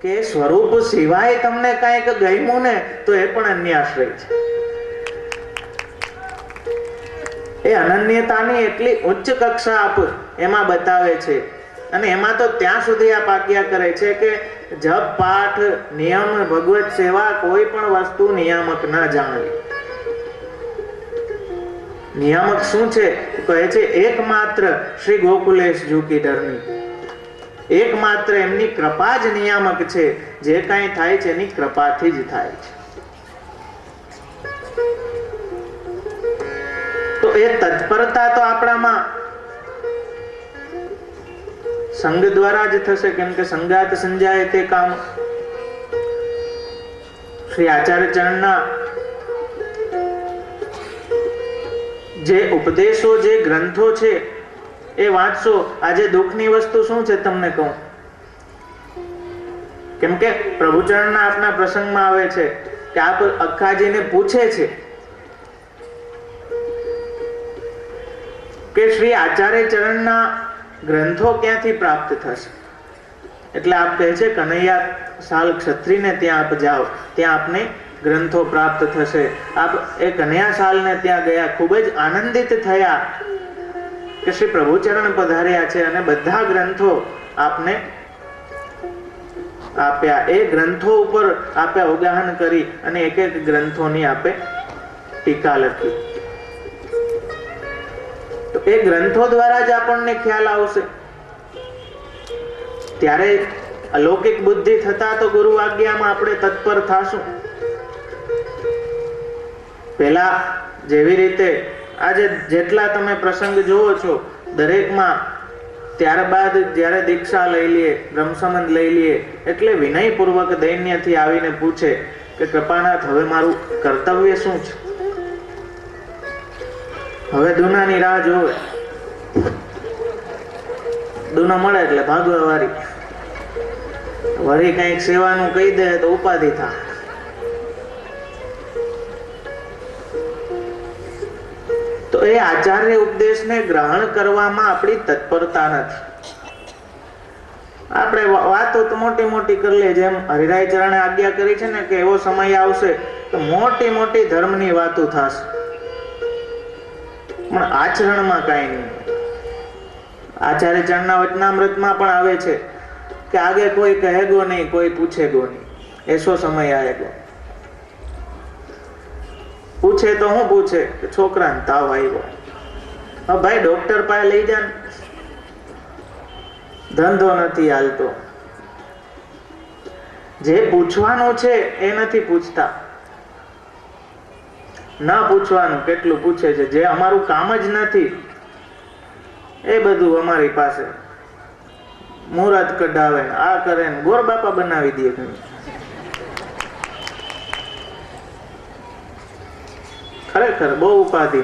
કે સ્વરૂપ સિવાય તમને કાંઈક ગમ્યું ને તો એ પણ અન્યાશ્રય છે. એ અનન્યતાની એટલી ઉચ્ચ કક્ષા આપ એમાં બતાવે છે. અને એમાં તો ત્યાં સુધી આપ આજ્ઞા કરે છે કે જપ પાઠ નિયમ ભગવત સેવા કોઈ પણ વસ્તુ નિયામક ના જાણવી. નિયામક શું છે? કહે છે એકમાત્ર શ્રી ગોકુલેશ જુકી ધરની, એકમાત્ર એમની કૃપા જ નિયામક છે. જે કાંઈ થાય છે એની કૃપાથી જ થાય છે. તો એ તત્પરતા તો આપણામાં સંગ દ્વારા જ થશે, કેમ કે સંગાત સંજાય તે કામ. શ્રી આચાર્ય ચરણના જે ઉપદેશો, જે ગ્રંથો છે એ વાંચશો. આજે દુઃખની વસ્તુ શું છે તમને કહું, કેમ કે પ્રભુચરણના આપના પ્રસંગમાં આવે છે કે આપ અક્કાજીને પૂછે છે કે શ્રી આચાર્ય ચરણના ગ્રંથો ક્યાંથી પ્રાપ્ત થશે? એટલે આપ કહે છે કનૈયા સાલ ક્ષત્રિને ત્યાં આપ જાઓ, ત્યાં આપને ગ્રંથો પ્રાપ્ત થશે. આપ એ કનૈયા સાલને ત્યાં ગયા, ખૂબ જ આનંદિત થયા કે શ્રી પ્રભુચરણ પધાર્યા છે અને બધા ગ્રંથો આપને આપ્યા. એ ગ્રંથો ઉપર આપે અવગાહન કરી અને એક એક ગ્રંથોની આપે ટીકા લખી. તો એ ગ્રંથો દ્વારા જ આપણને ખ્યાલ આવશે. ત્યારે અલૌકિક બુદ્ધિ થતા તો ગુરુ આજ્ઞામાં આપણે તત્પર થાશું. પેલા જેવી રીતે આજે જેટલા તમે પ્રસંગ જોવો છો દરેકમાં, ત્યારબાદ જ્યારે દીક્ષા લઈ લઈએ, બ્રહ્મસંબંધ લઈ લઈએ એટલે વિનયપૂર્વક દૈન્યથી આવીને પૂછે કે કૃપાનાથ હવે મારું કર્તવ્ય શું છે? હવે દુનાની રાહ જોવે. દુનો મળે એટલે ભાગવા વારી. વળી કઈક સેવાનું કહી દે તો ઉપાધિ થાય. તો એ આચાર્ય ઉપદેશને ગ્રહણ કરવામાં આપણી તત્પરતા નથી. આપણે વાતો તો મોટી મોટી કરી લે, જેમ હરિરાય ચરણે આજ્ઞા કરી છે ને કે એવો સમય આવશે તો મોટી મોટી ધર્મની વાતો થશે, પણ આચરણમાં કાંઈ નહીં. આચાર્ય ચરણના વચનામૃતમાં પણ આવે છે કે આગે કોઈ કહેગો નહીં, કોઈ પૂછેગો નહીં, એસો સમય આવેગો. પૂછે તો હું પૂછે કે છોકરાને તાવ આવ્યો, હા ભાઈ ડોક્ટર પાસે લઈ જા, ધંધો નથી હાલતો. જે પૂછવાનું છે એ નથી પૂછતા. ના પૂછવાનું કેટલું પૂછે છે. જે અમારું કામ જ નથી એ બધું અમારી પાસે મુહૂર્ત કઢાવે, આ કરે ને ગોર બાપા બનાવી દે. ખરેખર બહુ ઉપાધિ.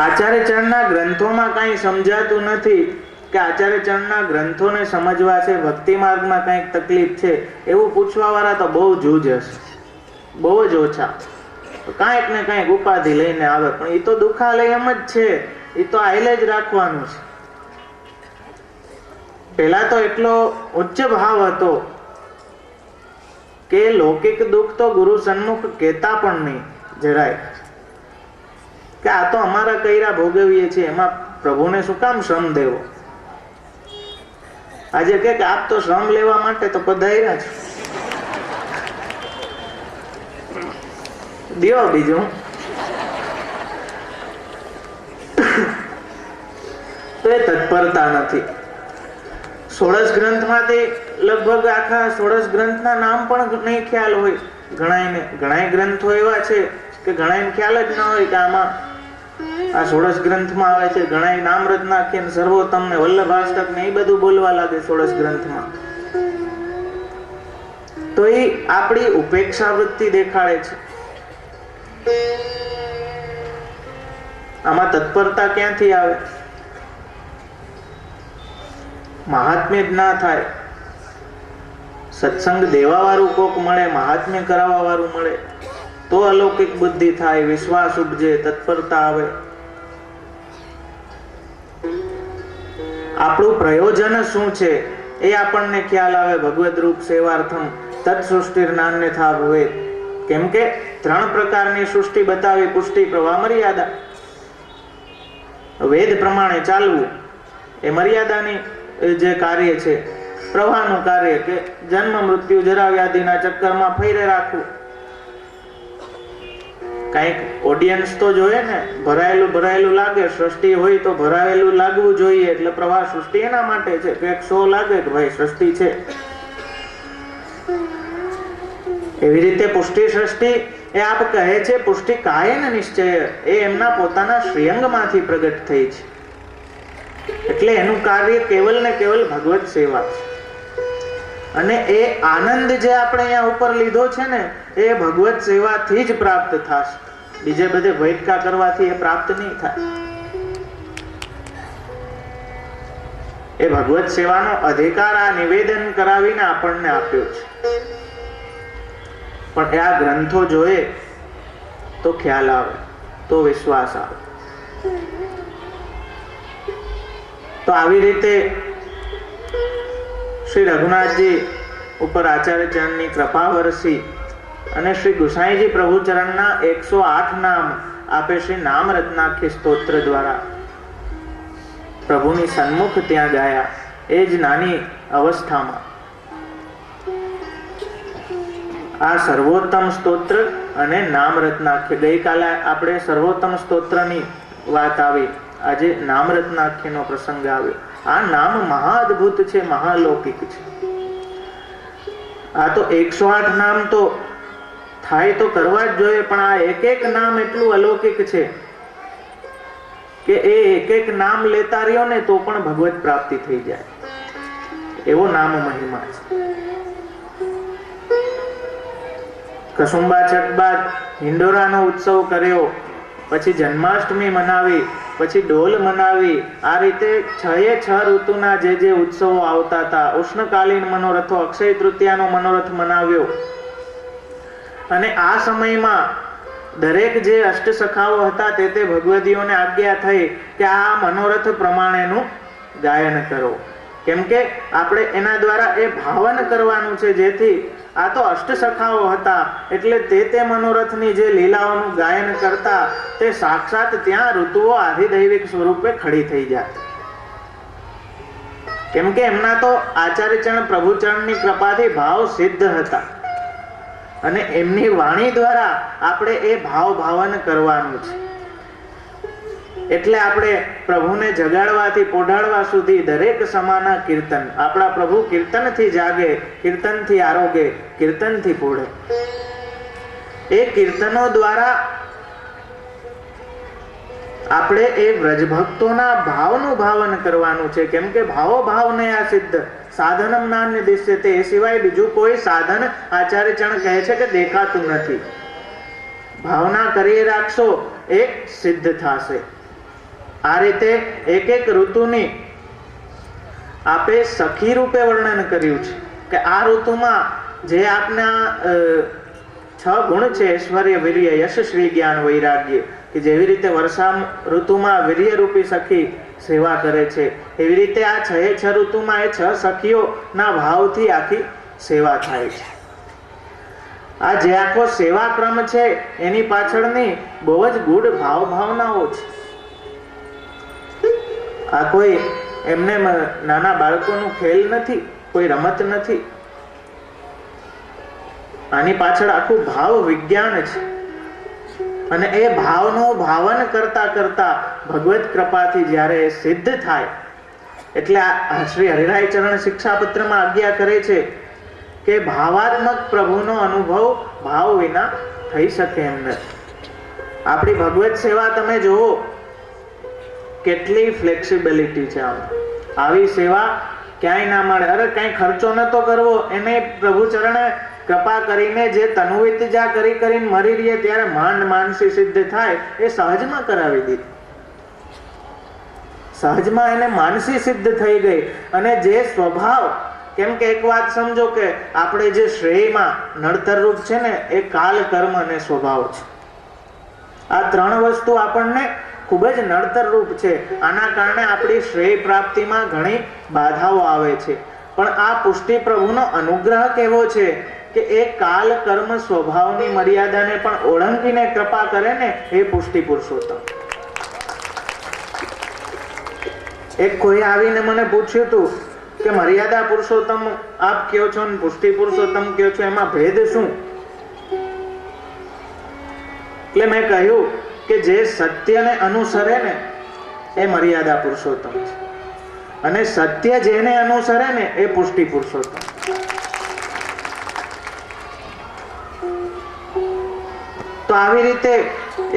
આચાર્ય ચરણના ગ્રંથોમાં કઈ સમજાતું નથી કે આચાર્ય ચરણના ગ્રંથોને સમજવા છે, ભક્તિ માર્ગમાં કઈક તકલીફ છે, એવું પૂછવા વાળા તો બહુ જૂજ હશે, બહુ જ ઓછા. કાંઈક ને કાંઈક ઉપાધિ લઈને આવે, પણ એ તો દુખાલય એમ જ છે, એ તો આયલે જ રાખવાનું છે. પેલા તો એટલો ઉચ્ચ ભાવ હતો કે લૌકિક દુઃખ તો ગુરુ સન્મુખ કહેતા પણ નહીં જરાય, કે આ તો અમારા કૈરા ભોગવીએ છીએ, એમાં પ્રભુને શું કામ શ્રમ દેવો? આજે કે આપ તો શ્રમ લેવા માટે તો પધાર્યા છો, દેવો બીજું. તો એ તત્પરતા નથી. 16 ગ્રંથમાંથી લગભગ આખા 16 ગ્રંથના નામ પણ નહીં ખ્યાલ હોય ઘણાયને. ઘણાય ગ્રંથો એવા છે કે ઘણાયને ખ્યાલ જ ન હોય કે આમાં આ 16 ગ્રંથમાં આવે છે. ઘણાય નામ રત્ન નાખીને સર્વોત્તમ ને વલ્લભાષ્ટક ને એ બધું બોલવા લાગે 16 ગ્રંથમાં. તો એ આપણી ઉપેક્ષા વૃત્તિ દેખાડે છે. આમાં તત્પરતા ક્યાંથી આવે? મહાત્મ્ય જ ના થાય. સત્સંગ દેવા વાળું કોક મળે, મહાત્મ્ય કરાવવા વાળું મળે તો અલૌકિક બુદ્ધિ થાય, વિશ્વાસ ઉપજે, તત્પરતા આવે. આપણું પ્રયોજન શું છે એ આપણને ખ્યાલ આવે. ભગવદ રૂપ સેવાર્થમ તત્સૃષ્ટિર્નાન્ય થા ભવેત. કેમ કે 3 પ્રકારની સૃષ્ટિ બતાવી: પુષ્ટિ, પ્રવાહ, મર્યાદા. વેદ પ્રમાણે ચાલવું એ મર્યાદાની જે કાર્ય છે. પ્રવાહનું કાર્ય કે જન્મ મૃત્યુ જરા વ્યાધિના ચક્કરમાં ફેરે રાખવું. કઈક ઓડિયન્સ તો જોઈએ ને, ભરાયેલું લાગે. સૃષ્ટિ હોય તો ભરાયેલું લાગવું જોઈએ. એટલે પ્રવાહ સૃષ્ટિ એના માટે છે કે એક શો લાગે કે ભાઈ સૃષ્ટિ છે. એવી રીતે પુષ્ટિ સૃષ્ટિ એ આપ કહે છે પુષ્ટિ કાયન નિશ્ચય, એ એમના પોતાના શ્રીઅંગમાંથી પ્રગટ થઈ છે. એટલે એનું કાર્ય કેવલ ને કેવલ ભગવત સેવા છે. અને એ આનંદ જે આપણે અહીંયા ઉપર લીધો છે ને, એ ભગવત સેવાથી જ પ્રાપ્ત થશે. બીજે બધે ભૈટકા કરવાથી એ પ્રાપ્ત નહીં થાય. એ ભગવત સેવાનો અધિકાર આ નિવેદન કરાવીને આપણને આપ્યો છે. પણ આ ગ્રંથો જોઈએ તો ખ્યાલ આવે, તો વિશ્વાસ આવે. તો આવી રીતે શ્રી રઘુનાથજી ઉપર આચાર્ય ચરણની કૃપા વરસી અને શ્રી ગુસાઈજી પ્રભુચરણના 108 નામ આપે શ્રી નામ રત્નાખ્ય સ્તોત્ર દ્વારા પ્રભુની સન્મુખ ત્યાં ગાયા. એ જ નાની અવસ્થામાં આ સર્વોત્તમ સ્તોત્ર અને નામ રત્નાખ્ય, ગઈકાલે આપણે સર્વોત્તમ સ્તોત્રની વાત આવી, આજે નામ રત્નાખ્યનો પ્રસંગ આવ્યો. આ નામ મહાઅદ્ભુત છે, મહાલૌકિક છે. આ તો 108 નામ તો થાય તો કરવા જ જોઈએ, પણ આ એક નામ એટલું અલૌકિક છે કે એ એક નામ લેતા રહ્યો ને તો પણ ભગવત પ્રાપ્તિ થઈ જાય, એવો નામ મહિમા છે. કસુંબા છઠ બાદ હિંડોરાનો ઉત્સવ કર્યો, પછી જન્માષ્ટમી મનાવી, પછી ડોલ મનાવી. આ રીતે 6 ઋતુના જે ઉત્સવો આવતા હતા, ઉષ્ણકાલીન મનોરથો, અક્ષય તૃતીયાનો મનોરથ મનાવ્યો. અને આ સમયમાં દરેક જે અષ્ટસખાઓ હતા તે ભગવદીઓને આજ્ઞા થઈ કે આ મનોરથ પ્રમાણેનું ગાયન કરો. કેમ કે આપણે એના દ્વારા એ ભાવન કરવાનું છે, જેથી આ તો અષ્ટસખાઓ હતા એટલે તે મનોરથની જે લીલાઓનું ગાયન કરતા તે સાક્ષાત ત્યાં ઋતુઓ આધિદૈવિક સ્વરૂપે ખડી થઈ જાય. કેમ કે એમના તો આચાર્યચરણ પ્રભુચરણની કૃપાથી ભાવ સિદ્ધ હતા અને એમની વાણી દ્વારા આપણે એ ભાવ ભાવન કરવાનું છે. એટલે આપણે પ્રભુને જગાડવાથી પોઢાડવા સુધી દરેક સમાના કીર્તન. આપણા પ્રભુ કીર્તનથી જાગે, કીર્તનથી આરોગે, કીર્તનથી પોઢે. એ કીર્તનો દ્વારા આપણે એ વ્રજભક્તોના ભાવનું ભાવન કરવાનું છે. કેમ કે ભાવો ભાવને આ સિદ્ધ સાધનમ નાન્ય દિશ્યતે, એ સિવાય બીજું કોઈ સાધન આચાર્યચરણ કહે છે કે દેખાતું નથી. ભાવના કરી રાખશો એ સિદ્ધ થશે. આ રીતે એક ઋતુની આપે સખી રૂપે વર્ણન કર્યું છે કે આ ઋતુમાં જે આપના 6 ગુણ છે, ઐશ્વર્ય, વીર્ય, યશ, શ્રી, જ્ઞાન, વૈરાગ્ય, કે જેવી રીતે વર્ષા ઋતુમાં વીર્ય રૂપી સખી સેવા કરે છે, એવી રીતે આ 6 ઋતુમાં એ 6 સખીઓના ભાવથી આખી સેવા થાય છે. આ જે આખો સેવા ક્રમ છે એની પાછળની બહુ જ ગૂઢ ભાવનાઓ છે. આ કોઈ એમને નાના બાળકોનું ખેલ નથી, કોઈ રમત નથી. આની પાછળ આખું ભાવ વિજ્ઞાન છે. અને એ ભાવનું ભાવન કરતા કરતા ભગવત કૃપાથી જ્યારે સિદ્ધ થાય એટલે શ્રી હરિરાય ચરણ શિક્ષાપત્રમાં આજ્ઞા કરે છે કે ભાવાત્મક પ્રભુનો અનુભવ ભાવ વિના થઈ શકે એમ નથી. આપણી ભગવત સેવા તમે જુઓ કેટલી ફ્લેક્સિબિલિટી છે. આવી સેવા ક્યાંય ના મળે. અરે કઈ ખર્ચો નતો કરવો, એને પ્રભુ ચરણે કૃપા કરીને જે તનુવિતજા કરીને મરી રહીએ ત્યારે માંડ માનસી સિદ્ધ થાય એ સહજમાં કરાવી દીધી. સહજમાં એને માનસી સિદ્ધ થઈ ગઈ. અને જે સ્વભાવ, કેમ કે એક વાત સમજો કે આપણે જે શ્રેયમાં નડતર રૂપ છે ને એ કાલ, કર્મ અને સ્વભાવ છે. આ 3 વસ્તુ આપણને ખૂબ જ નડતર રૂપ છે. આના કારણે આપણી શ્રેય પ્રાપ્તિમાં ઘણી બાધાઓ આવે છે. પણ આ પુષ્ટિ પ્રભુનો અનુગ્રહ કેવો છે કે એ કાલ કર્મ સ્વભાવની મર્યાદાને પણ ઓળંગીને કૃપા કરે ને, એ પુષ્ટિ પુરુષોત્તમ. એક કોઈ આવીને મને પૂછ્યું હતું કે મર્યાદા પુરુષોત્તમ આપ કયો છો ને પુષ્ટિ પુરુષોત્તમ કયો છો, એમાં ભેદ શું? એટલે મેં કહ્યું કે જે સત્યને અનુસરે ને એ મર્યાદા પુરુષોત્તમ છે, અને સત્ય જેને અનુસરે ને એ પુષ્ટિ પુરુષોત્તમ. તો આવી રીતે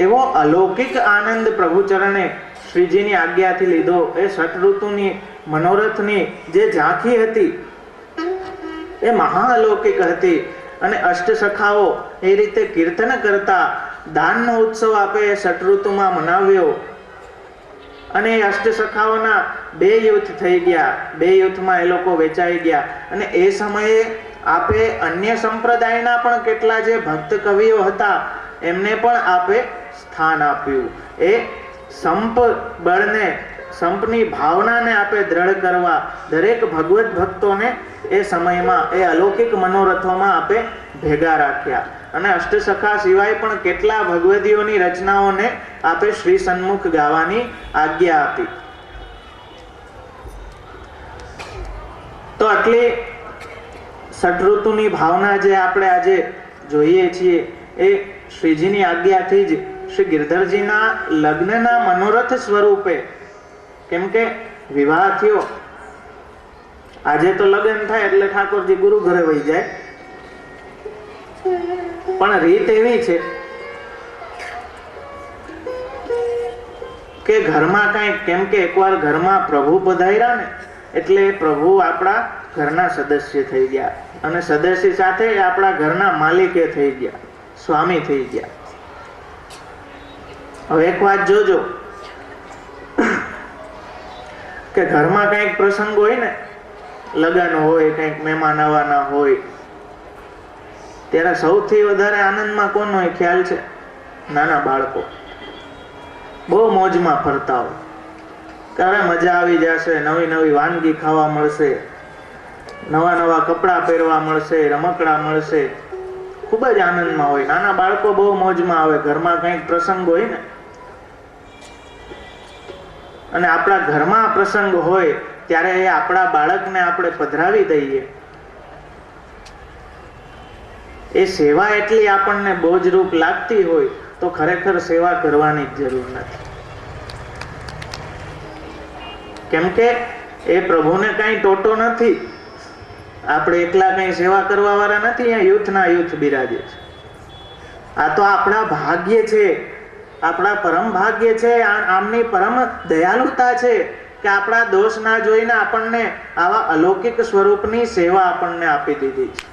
એવો અલૌકિક આનંદ પ્રભુ ચરણે શ્રીજીની આજ્ઞાથી લીધો. એ ષટઋતુની મનોરથની જે ઝાંખી હતી એ મહાઅલૌકિક હતી. અને અષ્ટસખાઓ એ રીતે કીર્તન કરતા દાનનો ઉત્સવ આપે એ ષટઋતુમાં મનાવ્યો. અને એ અષ્ટસખાઓના 2 યુથ થઈ ગયા. 2 યુથમાં એ લોકો વેચાઈ ગયા. અને એ સમયે આપે અન્ય સંપ્રદાયના પણ કેટલા જે ભક્ત કવિઓ હતા એમને પણ આપે સ્થાન આપ્યું. એ સંપ બળને, સંપની ભાવનાને આપે દ્રઢ કરવા દરેક ભગવત ભક્તોને એ સમયમાં એ અલૌકિક મનોરથોમાં આપે ભેગા રાખ્યા. અને અષ્ટસખા સિવાય પણ કેટલા ભગવદીઓની રચનાઓને આપે શ્રી સન્મુખ ગાવાની આજ્ઞા આપી. તો આટલી ષટઋતુની ભાવના જે આપણે આજે જોઈએ છીએ એ શ્રીજીની આજ્ઞાથી જ શ્રી ગિરધરજીના લગ્નના મનોરથ સ્વરૂપે. કેમ કે વિવાહ થયો, આજે તો લગ્ન થાય એટલે ઠાકોરજી ગુરુ ઘરે વહી જાય, પણ રીત એવી છે કે ઘરમાં કઈક, કેમ કે એકવાર ઘરમાં પ્રભુ પધાર્યા ને એટલે પ્રભુ આપણા ઘરના સદસ્ય થઈ ગયા, અને સદસ્ય સાથે આપણા ઘરના માલિકે થઈ ગયા, સ્વામી થઈ ગયા. હવે એક વાત જોજો કે ઘરમાં કઈક પ્રસંગ હોય ને, લગ્ન હોય, કઈક મહેમાન આવવાના હોય, ત્યારે સૌથી વધારે આનંદમાં કોણ હોય ખ્યાલ છે? નાના બાળકો. બહુ મોજમાં ફરતા હોય, ત્યારે મજા આવી જશે, નવી નવી વાનગી ખાવા મળશે, નવા નવા કપડાં પહેરવા મળશે, રમકડા મળશે, ખૂબ જ આનંદમાં હોય. નાના બાળકો બહુ મોજમાં આવે. ઘરમાં કંઈક પ્રસંગ હોય ને, અને આપણા ઘરમાં પ્રસંગ હોય ત્યારે એ આપણા બાળકને આપણે પધરાવી દઈએ. એ સેવા એટલી આપણને બોજરૂપ લાગતી હોય તો ખરેખર સેવા કરવાની જ જરૂર નથી. કેમ કે એ પ્રભુને કઈ ટોટો નથી. આપણે એકલા કઈ સેવા કરવા વાળા નથી. અહીંયા યુથના યુથ બિરાજે છે. આ તો આપણા ભાગ્ય છે, આપણા પરમ ભાગ્ય છે, આમની પરમ દયાલુતા છે કે આપણા દોષ ના જોઈને આપણને આવા અલૌકિક સ્વરૂપની સેવા આપણને આપી દીધી છે.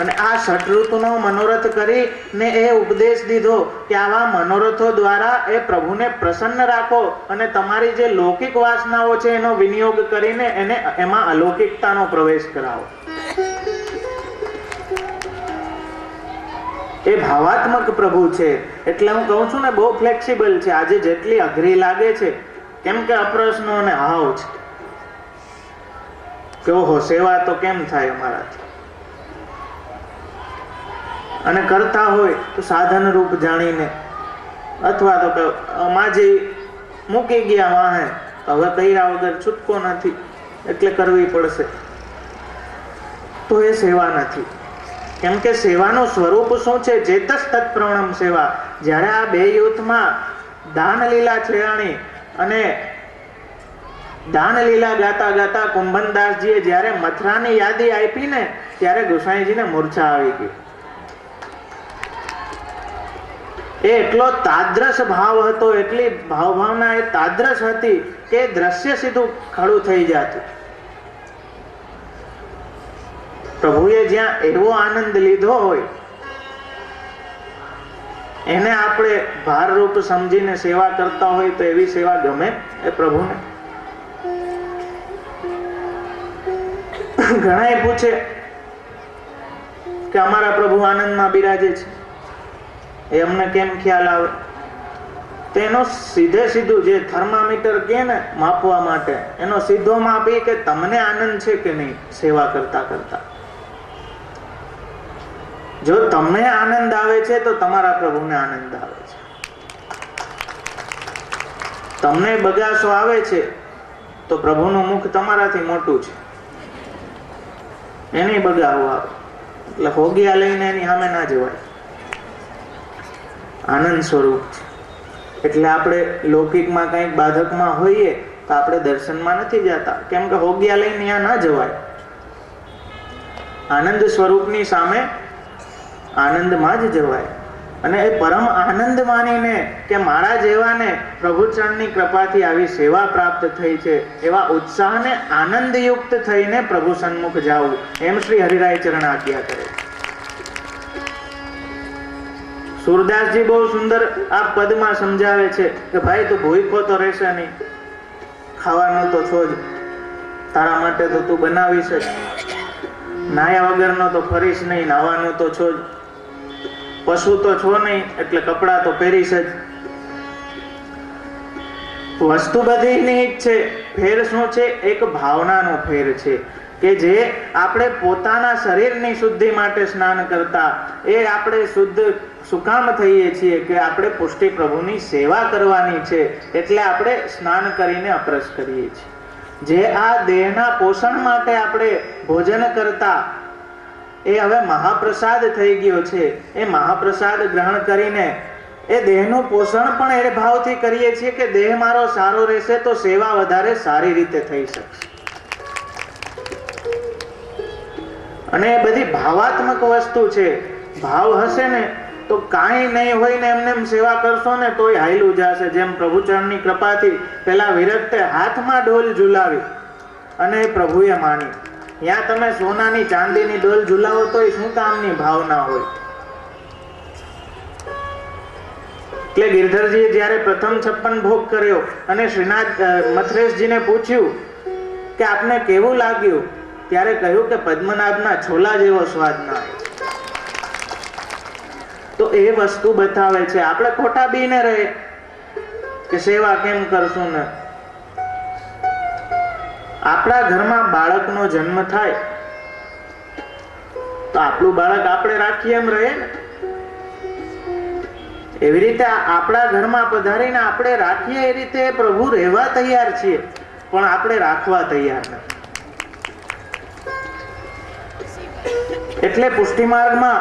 અને આ ષટઋતુનો મનોરથ કરીને એ ઉપદેશ દીધો કે આવા મનોરથો દ્વારા એ પ્રભુને પ્રસન્ન રાખો અને તમારી જે લૌકિક વાસનાઓ છે એનો વિનિયોગ કરીને એને એમાં અલૌકિકતાનો પ્રવેશ કરાવો. એ ભાવાત્મક પ્રભુ છે. એટલે હું કહું છું ને, બહુ ફ્લેક્સિબલ છે. આજે જેટલી અઘરી લાગે છે કેમ કે અપ્રશ્નો અને હાવ છે કે ઓહો સેવા તો કેમ થાય અમારાથી, અને કરતા હોય તો સાધન રૂપ જાણીને, અથવા તો માજી મૂકી ગયા વાહે, હવે કર્યા વગર છૂટકો નથી એટલે કરવી પડશે, તો એ સેવા નથી. કેમ કે સેવાનું સ્વરૂપ શું છે? જેતસ તત્પ્રવણમ સેવા. જ્યારે આ 2 યુથમાં દાન લીલા છેડાણી અને દાન લીલા ગાતા ગાતા કુંભનદાસજીએ જ્યારે મથરાની યાદી આપી ને ત્યારે ગુસાઈજીને મૂર્છા આવી ગઈ. એ એટલો તાદ્રશ ભાવ હતો, એટલી ભાવના એ તાદ્રશ હતી કે દ્રશ્ય સીધું ખડું થઈ જતું. પ્રભુએ જ્યાં એવો આનંદ લીધો હોય એને આપણે ભારરૂપ સમજીને સેવા કરતા હોય તો એવી સેવા ગમે એ પ્રભુને? ઘણા પૂછે કે અમારા પ્રભુ આનંદમાં બિરાજે છે, એ અમને કેમ ખ્યાલ આવે? તો એનો સીધે સીધું જે થર્મામીટર કે ને માપવા માટે, એનો સીધો માપ એ કે તમને આનંદ છે કે નહીં સેવા કરતા કરતા. જો તમને આનંદ આવે છે તો તમારા પ્રભુને આનંદ આવે છે. તમને બગાસો આવે છે તો પ્રભુનું મુખ તમારાથી મોટું છે, એને બગાવો આવે. એટલે હોગિયા લઈને એની સામે ના જવાય. આનંદ સ્વરૂપ છે. એટલે આપણે લૌકિકમાં કંઈક બાધકમાં હોઈએ તો આપણે દર્શનમાં નથી જતા, કેમ કે હોગિયા લઈને ત્યાં ના જવાય. આનંદ સ્વરૂપની સામે આનંદમાં જ જવાય. અને એ પરમ આનંદ માનીને કે મારા જેવાને પ્રભુ ચરણની કૃપાથી આવી સેવા પ્રાપ્ત થઈ છે, એવા ઉત્સાહને આનંદયુક્ત થઈને પ્રભુ સન્મુખ જાવું, એમ શ્રી હરિરાય ચરણ આજ્ઞા કરે. સુરદાસજી બહુ સુંદર આ પદમાં સમજાવે છે કે ભાઈ તું ભૂખો તો રહેશે નહીં, ખાવાનો તો છો જ, તારા માટે તો તું બનાવીશ જ, નાયા વગરનો તો ફરીશ નહીં, નાવાનું તો છો જ, પશુ તો છો નહીં એટલે કપડાં તો પહેરીશ જ. વસ્તુ બધી જ છે, ફેર શું છે? એક ભાવનાનો ફેર છે કે જે આપણે પોતાના શરીરની શુદ્ધિ માટે સ્નાન કરતા, એ આપણે શુદ્ધ સુકામ થઈએ છીએ કે આપણે પુષ્ટિ પ્રભુની સેવા કરવાની છે, એટલે આપણે સ્નાન કરીને અપરસ કરીએ છીએ. જે આ દેહના પોષણ માટે આપણે ભોજન કરતા, એ હવે મહાપ્રસાદ થઈ ગયો છે. એ મહાપ્રસાદ ગ્રહણ કરીને એ દેહનું પોષણ પણ એ ભાવથી કરીએ છીએ કે દેહ મારો સારો રહેશે તો સેવા વધારે સારી રીતે થઈ શકશે. અને એ બધી ભાવાત્મક વસ્તુ છે. ભાવ હશે ને તો કાંઈ નહીં હોય ને એમને સેવા કરશો ને તોય હાયલું જશે. જેમ પ્રભુ ચરણની કૃપાથી પેલા વિરક્તે હાથમાં ડોલ ઝુલાવી અને પ્રભુએ માની. ત્યાં તમે સોનાની ચાંદીની ડોલ ઝુલાવો તો શું કામની ભાવના હોય. એટલે ગિરધરજીએ જ્યારે પ્રથમ 56 ભોગ કર્યો અને શ્રીનાથ મથરેશજીને પૂછ્યું કે આપને કેવું લાગ્યું, ત્યારે કહ્યું કે પદ્મનાભના છોલા જેવો સ્વાદ ના આવ્યો. તો એ વસ્તુ બતાવે છે. આપણે ખોટા બીને રહે કે સેવા કેમ કરશું ને. આપણા ઘરમાં બાળકનો જન્મ થાય તો આપણું બાળક આપણે રાખીએ એમ રહે ને, એવી રીતે આપણા ઘરમાં પધારીને આપણે રાખીએ એ રીતે પ્રભુ રહેવા તૈયાર છીએ, પણ આપણે રાખવા તૈયાર નથી. એટલે પુષ્ટિ માર્ગમાં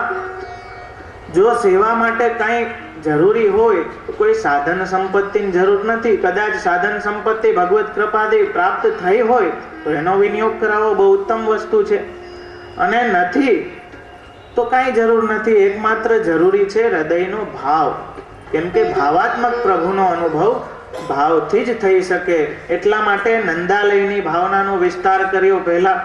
જો સેવા માટે કંઈ જરૂરી હોય તો કોઈ સાધન સંપત્તિની જરૂર નથી. કદાચ સાધન સંપત્તિ ભગવત કૃપાથી પ્રાપ્ત થઈ હોય તો એનો વિનિયોગ કરાવવો બહુ ઉત્તમ વસ્તુ છે, અને નથી તો કાંઈ જરૂર નથી. એકમાત્ર જરૂરી છે હૃદયનો ભાવ, કેમ કે ભાવાત્મક પ્રભુનો અનુભવ ભાવથી જ થઈ શકે. એટલા માટે નંદાલયની ભાવનાનો વિસ્તાર કર્યો પહેલા,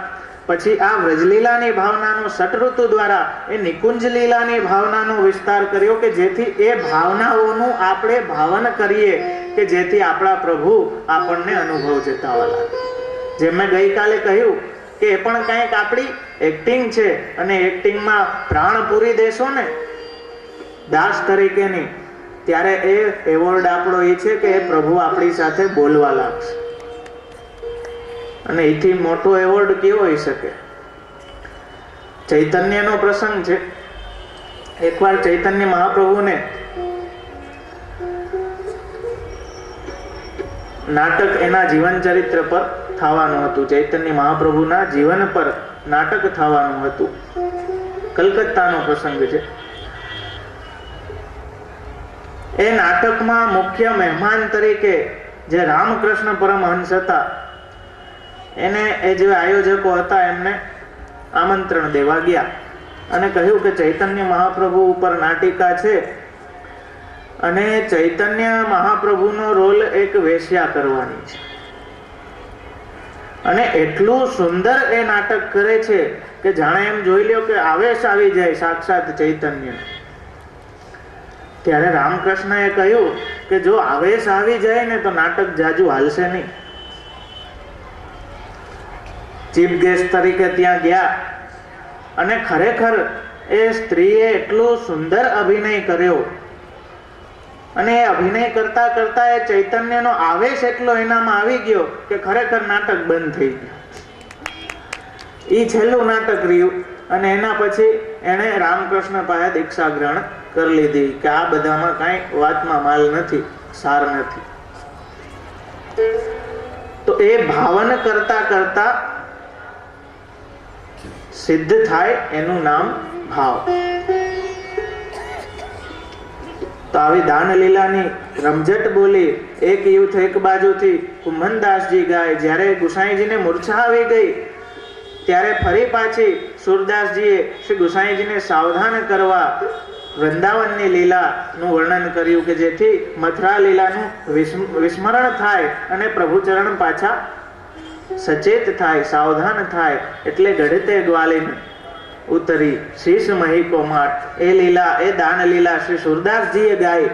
પછી આ વ્રજલીલાની ભાવનાનો ષટઋતુ દ્વારા એ નિકુંજ લીલાની ભાવનાનો વિસ્તાર કર્યો કે જેથી એ ભાવનાઓનું આપણે ભાવન કરીએ કે જેથી આપણા પ્રભુ આપણને અનુભવ જતાવા લાગે. જેમ મેં ગઈકાલે કહ્યું કે એ પણ કંઈક આપણી એક્ટિંગ છે, અને એક્ટિંગમાં પ્રાણ પૂરી દેશો ને દાસ તરીકેની, ત્યારે એ એવોર્ડ આપણો એ છે કે એ પ્રભુ આપણી સાથે બોલવા લાગશે. અને એથી મોટો એવોર્ડ કેવો હોઈ શકે? ચૈતન્યનો પ્રસંગ છે. એકવાર ચૈતન્ય મહાપ્રભુને નાટક એના જીવન ચરિત્ર પર થવાનું હતું. ચૈતન્ય મહાપ્રભુના જીવન પર નાટક થવાનું હતું. કલકત્તાનો પ્રસંગ છે. એ નાટકમાં મુખ્ય મહેમાન તરીકે જે રામકૃષ્ણ પરમહંસ હતા, એને એ જે આયોજકો હતા એમને આમંત્રણ દેવા ગયા અને કહ્યું કે ચૈતન્ય મહાપ્રભુ ઉપર નાટિકા છે અને ચૈતન્ય મહાપ્રભુનો રોલ એક વેશ્યા કરવાની છે, અને એટલું સુંદર એ નાટક કરે છે કે જાણે એમ જોઈ લ્યો કે આવેશ આવી જાય સાક્ષાત ચૈતન્ય. ત્યારે રામકૃષ્ણએ કહ્યું કે જો આવેશ આવી જાય ને તો નાટક જાજુ હાલશે નહીં. ચીફ ગેસ્ટ તરીકે ત્યાં ગયા અને ખરેખર એ સ્ત્રીએ એટલો સુંદર અભિનય કર્યો અને એ અભિનય કરતા કરતા એ ચૈતન્યનો આવેશ એટલો એનામાં આવી ગયો કે ખરેખર નાટક બંધ થઈ ગયું. એ છેલ્લું નાટક રહ્યું. અને એના પછી એને રામકૃષ્ણ પાસે દીક્ષા ગ્રહણ કરી લીધી કે આ બધામાં કાંઈ વાતમાં માલ નથી, સાર નથી. તો એ ભાવન કરતા કરતા સિદ્ધ થાય એનું નામ ભાવ. તો આવી દાન લીલાની રમઝટ બોલી એક યુથ એક બાજુથી કુંભનદાસજી ગાય. જ્યારે ગુસાઈજીને મૂર્છા આવી ગઈ ત્યારે ફરી પાછી સુરદાસજીએ શ્રી ગુસાઈજીને સાવધાન કરવા વૃંદાવનની લીલાનું વર્ણન કર્યું કે જેથી મથુરા લીલાનું વિસ્મરણ થાય અને પ્રભુચરણ પાછા સચેત થાય, સાવધાન થાય. એટલે ગઢતે ગ્વાલીન ઉતરી શીશ મહીકો માટ. એ લીલા, એ દાન લીલા શ્રી સુરદાસજીએ ગાઈ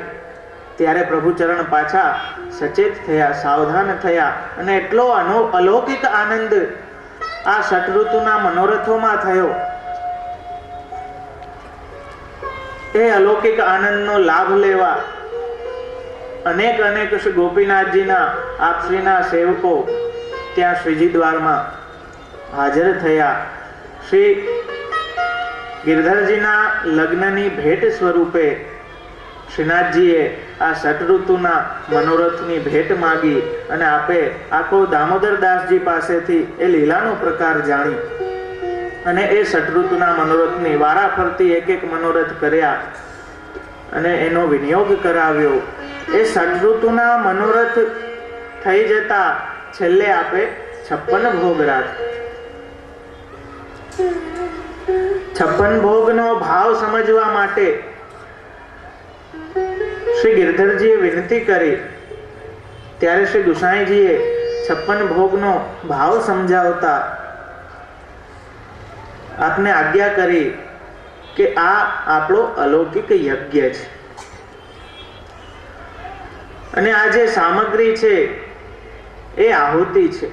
ત્યારે પ્રભુચરણ પાછા સચેત થયા, સાવધાન થયા. અને એટલો અલૌકિક આનંદ આ ષટઋતુના મનોરથોમાં થયો. એ અલૌકિક આનંદનો લાભ લેવા અનેક શ્રી ગોપીનાથજીના આપશ્રીના સેવકો ત્યાં શ્રીજી દ્વારમાં હાજર થયા. શ્રી ગિરધરજીના લગ્નની ભેટ સ્વરૂપે શ્રીનાથજીએ આ ષટઋતુના મનોરથની ભેટ માગી અને આપે આખો દામોદરદાસજી પાસેથી એ લીલાનો પ્રકાર જાણી અને એ ષટઋતુના મનોરથની વારાફરતી એક એક મનોરથ કર્યા અને એનો વિનિયોગ કરાવ્યો. એ ષટઋતુના મનોરથ થઈ જતા છેલ્લે આપે 56 ભોગ રાખ્યા. 56 ભોગનો ભાવ સમજવા માટે શ્રી ગિરધરજીએ વિનંતી કરી ત્યારે શ્રી ગુસાઈજીએ 56 ભોગનો ભાવ સમજાવતા આપને આજ્ઞા કરી કે આ આપણો અલૌકિક યજ્ઞ છે અને આ જે સામગ્રી છે એ આહુતિ છે.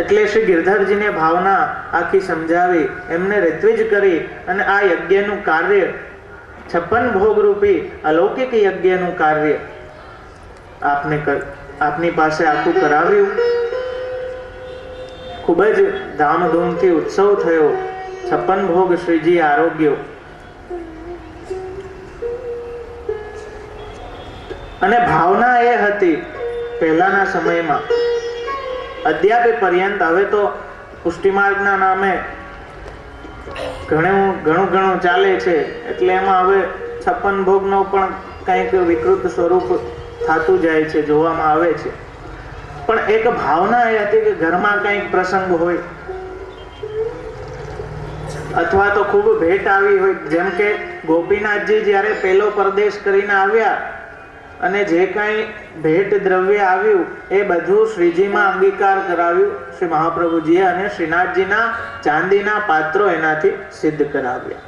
એટલે શ્રી ગિરધરજીને ભાવના આખી સમજાવી એમને રિત્વિજ કરી અને આ યજ્ઞનું કાર્ય 56 ભોગ રૂપી અલૌકિક યજ્ઞનું કાર્ય આપની પાસે આખું કરાવ્યું. ખૂબ જ ધામધૂમથી ઉત્સવ થયો. 56 ભોગ શ્રીજી આરોગ્યો અને ભાવના એ હતી પહેલાના સમયમાં અદ્યાપી પર્યંત. હવે તો પુષ્ટિમાર્ગના નામે ઘણું ચાલે છે એટલે એમાં હવે 56 ભોગનો પણ કંઈક વિકૃત સ્વરૂપ થતું જાય છે, જોવામાં આવે છે. પણ એક ભાવના એ હતી કે ઘરમાં કંઈક પ્રસંગ હોય અથવા તો ખૂબ ભેટ આવી હોય. જેમ કે ગોપીનાથજી જ્યારે પહેલો પરદેશ કરીને આવ્યા અને જે કંઈ ભેટ દ્રવ્ય આવ્યું એ બધું શ્રીજીમાં અંગીકાર કરાવ્યું શ્રી મહાપ્રભુજીએ અને શ્રીનાથજીના ચાંદીના પાત્રો એનાથી સિદ્ધ કરાવ્યા.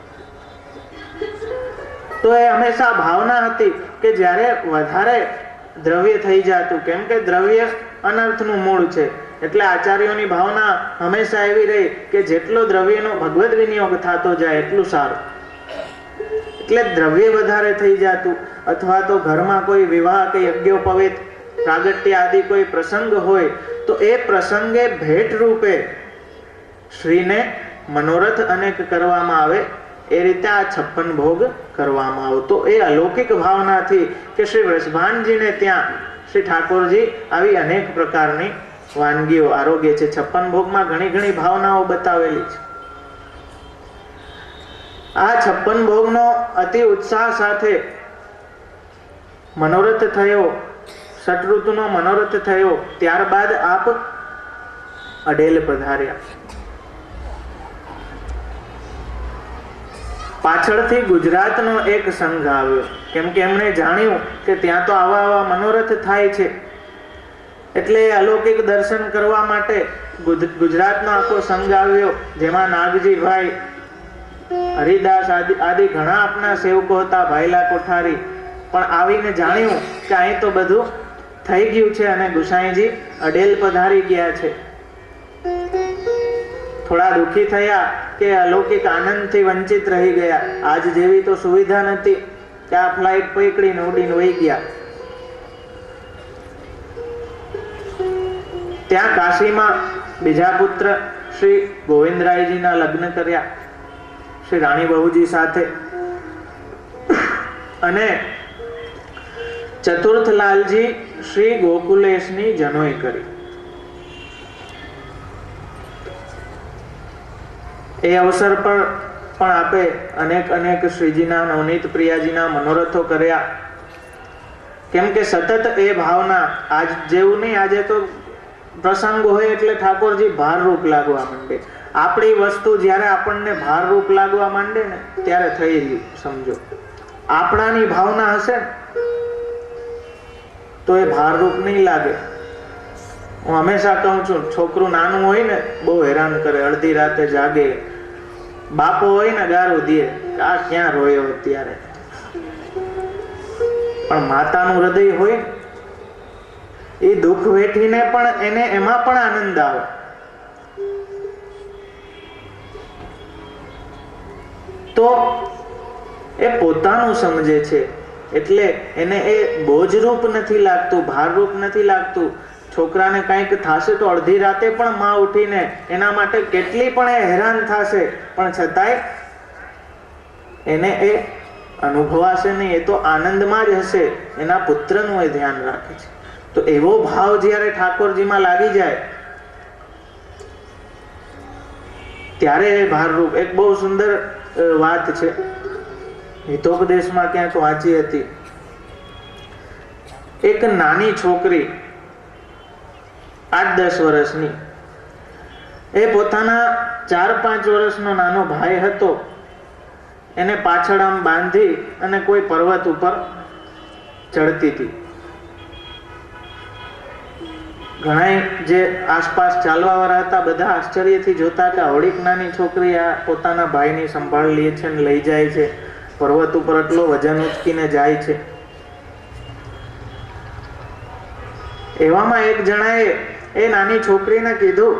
તો એ હંમેશા ભાવના હતી કે જ્યારે વધારે દ્રવ્ય થઈ જતું, કેમ કે દ્રવ્ય અનર્થનું મૂળ છે, એટલે આચાર્યોની ભાવના હંમેશા એવી રહી કે જેટલો દ્રવ્યનો ભગવદ વિનિયોગ થતો જાય એટલું સારું. એટલે દ્રવ્ય વધારે થઈ જતું અથવા તો ઘરમાં કોઈ વિવાહ કે યજ્ઞોપવિત પ્રાગટ્ય આદિ કોઈ પ્રસંગ હોય તો એ પ્રસંગે ભેટ રૂપે શ્રીને મનોરથ અનેક કરવામાં આવે. એ રીતે આ 56 ભોગ કરવામાં આવતો. એ અલૌકિક ભાવનાથી કે શ્રી વૃષભાનજીને ત્યાં શ્રી ઠાકોરજી આવી અનેક પ્રકારની વાનગીઓ આરોગ્ય છે. 56 ભોગમાં ઘણી ભાવનાઓ બતાવેલી છે. આ 56 ભોગનો અતિ ઉત્સાહ સાથે મનોરથ થયો, ષટઋતુનો મનોરથ થયો. ત્યારબાદ આપ અડેલ પધાર્યા. પાછળથી ગુજરાતનો એક સંઘ આવ્યો, કેમ કે એમણે જાણ્યું કે ત્યાં તો આવા મનોરથ થાય છે, એટલે અલૌકિક દર્શન કરવા માટે ગુજરાતનો આખો સંઘ આવ્યો. જેમાં નાગજીભાઈ, હરિદાસ આદિ ઘણા આપના સેવકો હતા, ભાઈલા કોઠારી. પણ આવીને જાણ્યું કે અહીં તો બધું થઈ ગયું છે અને ગુસાઈજી અડેલ પધારી ગયા છે. થોડા દુઃખી થયા કે અલૌકિક આનંદથી વંચિત રહી ગયા. આજ જેવી તો સુવિધા નથી કે આ ફ્લાઇટ પકડીને ઉડીને વહી ગયા. ત્યાં કાશીમાં બીજા પુત્ર શ્રી ગોવિંદરાયજીના લગ્ન કર્યા શ્રી રાણી બહુજી સાથે, અને ચતુર્થ લાલજી શ્રી ગોકુલેશની જનોઈ કરી. એ અવસર પર પણ આપે અનેક શ્રીજીના નવનીત પ્રિયાજીના મનોરથો કર્યા. કેમ કે સતત એ ભાવના, આજ જેવું નહીં, આજે તો પ્રસંગ હોય એટલે ઠાકોરજી ભારરૂપ લાગવા માંડે. આપણી વસ્તુ જ્યારે આપણને ભારરૂપ લાગવા માંડે ને ત્યારે થઈ ગયું સમજો. આપણાની ભાવના હશે તો એ ભારરૂપ નહીં લાગે. હું હંમેશા કહું છું, છોકરું નાનું હોય ને બહુ હેરાન કરે, અડધી રાતે જાગે, બાપો હોય ને ગારું દે, આ ક્યાં રોયો ત્યારે. પણ માતાનું હૃદય હોય એ દુઃખ વેઠીને પણ એને એમાં પણ આનંદ આવે. તો એ પોતાનું સમજે છે એટલે એને એ બોજરૂપ નથી લાગતું, ભારરૂપ નથી લાગતું. છોકરાને કંઈક થશે તો અડધી રાતે પણ માં ઉઠીને એના માટે કેટલી પણ એ હેરાન થશે, પણ છતાંય એને એ અનુભવાશે નહીં, એ તો આનંદમાં જ હશે. એના પુત્રનું એ ધ્યાન રાખે છે. તો એવો ભાવ જ્યારે ઠાકોરજીમાં લાગી જાય ત્યારે એ ભારરૂપ. એક બહુ સુંદર વાત છે, હિતોપદેશમાં ક્યાંક વાંચી હતી. એક નાની છોકરી 8-10 વર્ષની, એ પોતાના 4-5 વર્ષનો નાનો ભાઈ હતો, એને પાછળ આમ બાંધી અને કોઈ પર્વત ઉપર ચડતી હતી. ઘણા જે આસપાસ ચાલવા વાળા હતા બધા આશ્ચર્યથી જોતા કે આવડીક નાની છોકરી આ પોતાના ભાઈની સંભાળ લે છે ને લઈ જાય છે, પર્વત ઉપર એટલો વજન ઉચકીને જાય છે. એવામાં એક જણાએ એ નાની છોકરીને કીધું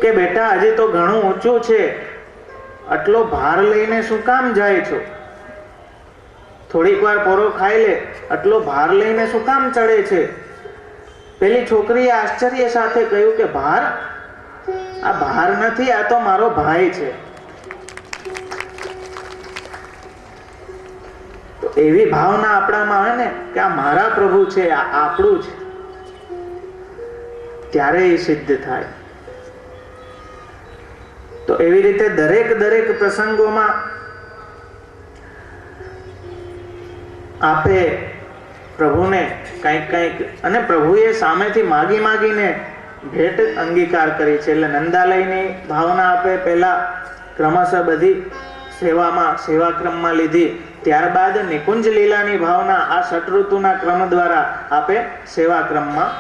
કે બેટા હજી તો ઘણું ઊંચું છે, આટલો ભાર લઈને શું કામ જાય છો? થોડીક વાર પોરો ખાઈ લે, આટલો ભાર લઈને શું કામ ચડે છે? પેલી છોકરીએ આશ્ચર્ય સાથે કહ્યું કે ભાર? આ ભાર નથી, આ તો મારો ભાઈ છે. તો એવી ભાવના આપણામાં આવે ને કે આ મારા પ્રભુ છે, આ આપણું છે, ત્યારે એ સિદ્ધ થાય. તો એવી રીતે દરેક પ્રસંગોમાં આપે પ્રભુને કંઈક અને પ્રભુએ સામેથી માગીને ભેટ અંગીકાર કરી છે. એટલે નંદાલયની ભાવના આપે પહેલા ક્રમશઃ બધી સેવાક્રમમાં લીધી, ત્યારબાદ નિકુંજ લીલાની ભાવના આ ષટઋતુના ક્રમ દ્વારા આપે સેવાક્રમમાં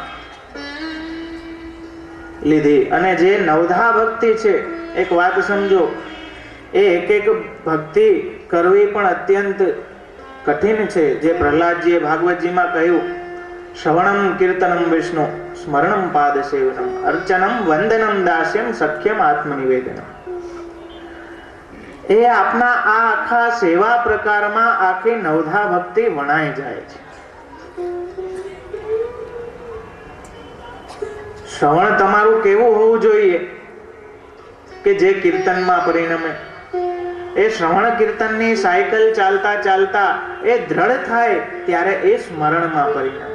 લીધી. અને જે નવધા ભક્તિ છે, એક વાત સમજો, એ એક ભક્તિ કરવી પણ અત્યંત કઠિન છે. જે પ્રહલાદજીએ ભાગવતજીમાં કહ્યું, શ્રવણમ કીર્તનમ વિષ્ણુ સ્મરણમ પાદ સેવનમ અર્ચનમ વંદનમ દાસ્યમ સખ્યમ આત્મનિવેદનમ. એ આપના આ આખા સેવા પ્રકારમાં આખી નવધા ભક્તિ વણાઈ જાય છે. શ્રવણ તમારું કેવું હોવું જોઈએ કે જે કીર્તનમાં પરિણમે. એ શ્રવણ કીર્તનની સાયકલ ચાલતા ચાલતા એ દ્રઢ થાય ત્યારે એ સ્મરણમાં પરિણમે.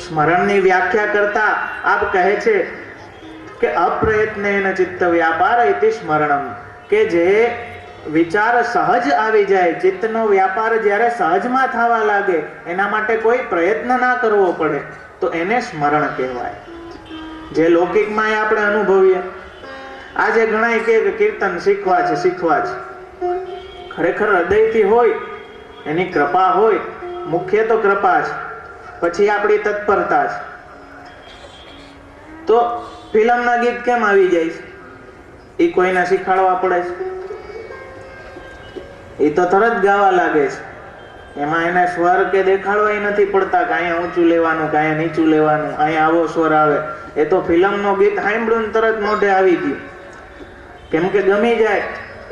સ્મરણની વ્યાખ્યા કરતા આપ કહે છે કે અપ્રયત્નેન ચિત્ત વ્યાપાર ઇતિ સ્મરણમ, કે જે વિચાર સહજ આવી જાય, ચિત્તનો વ્યાપાર જ્યારે સહજમાં થવા લાગે, એના માટે કોઈ પ્રયત્ન ના કરવો પડે, તો એને સ્મરણ કહેવાય. જે લૌકિકમાં આપણે અનુભવીએ. આજે ઘણા કે કીર્તન શીખવા છે, ખરેખર હૃદયથી હોય, એની કૃપા હોય, મુખ્ય તો કૃપા છે, પછી આપણી તત્પરતા છે. તો ફિલ્મના ગીત કેમ આવી જાય છે? એ કોઈને શીખવાડવા પડે છે? એ તો તરત ગાવા લાગે છે. એમાં એને સ્વર કે દેખાડવા નથી પડતા કે અહીંયા ઊંચું લેવાનું કે અહીંયા નીચું લેવાનું, અહીંયા આવો સ્વર આવે. એ તો ફિલ્મનો ગીત સાંભળ્યું તરત મોઢે આવી ગયું, કેમ કે ગમી જાય.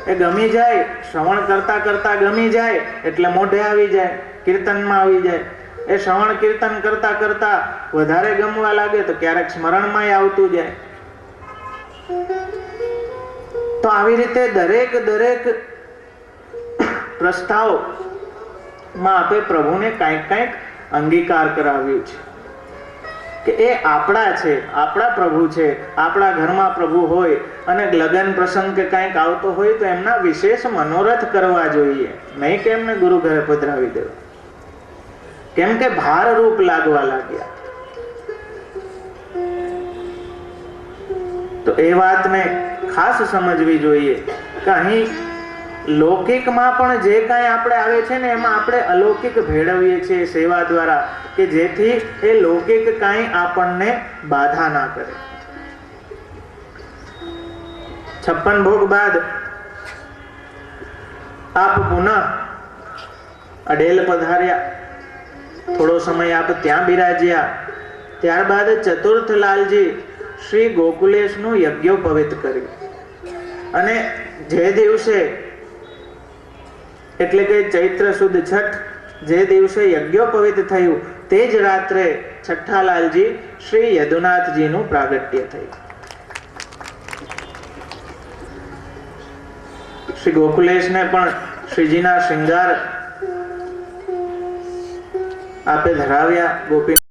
એ ગમી જાય, શ્રવણ કરતા કરતા ગમી જાય એટલે મોઢે આવી જાય, કીર્તનમાં આવી જાય. એ શ્રવણ કીર્તન કરતા કરતા વધારે ગમવા લાગે તો ક્યારેક સ્મરણમાંય આવતું જાય. તો આવી રીતે દરેક પ્રસ્તાવમાં આપે પ્રભુને કાંઈક કાંઈક અંગીકાર કરાવ્યું છે કે એ આપણા છે, આપણા પ્રભુ છે. આપણા ઘરમાં પ્રભુ હોય અને લગ્ન પ્રસંગ કે કાંઈક આવતો હોય તો એમના વિશેષ મનોરથ કરવા જોઈએ, નહીં કે એમને ગુરુ ઘરે પધરાવી દેવા, કેમ કે ભારરૂપ લાગવા લાગ્યા. તો એ વાતને ખાસ સમજવી જોઈએ કે અહીં લૌકિકમાં પણ જે કાંઈ આપણે આવે છે ને એમાં આપણે અલૌકિક ભેળવીએ છીએ સેવા દ્વારા, કે જેથી એ લૌકિક કાંઈ આપણને બાધા ના કરે. 56 ભોગ બાદ આપ પુનઃ અડેલ પધાર્યા. થોડો સમય આપ ત્યાં બિરાજ્યા. ત્યારબાદ ચતુર્થલાલજી શ્રી ગોકુલેશનું યજ્ઞોપવિત કર્યું અને જે દિવસે એટલે કે ચૈત્ર સુદ છઠ જે દિવસે યજ્ઞોપવિત થયું તે જ રાત્રે છઠ્ઠાલાલજી શ્રી યદુનાથજીનું પ્રાગટ્ય થયું. શ્રી ગોકુલેશને પણ શ્રીજીના શ્રૃંગાર આપે ધરાવ્યા. ગોપી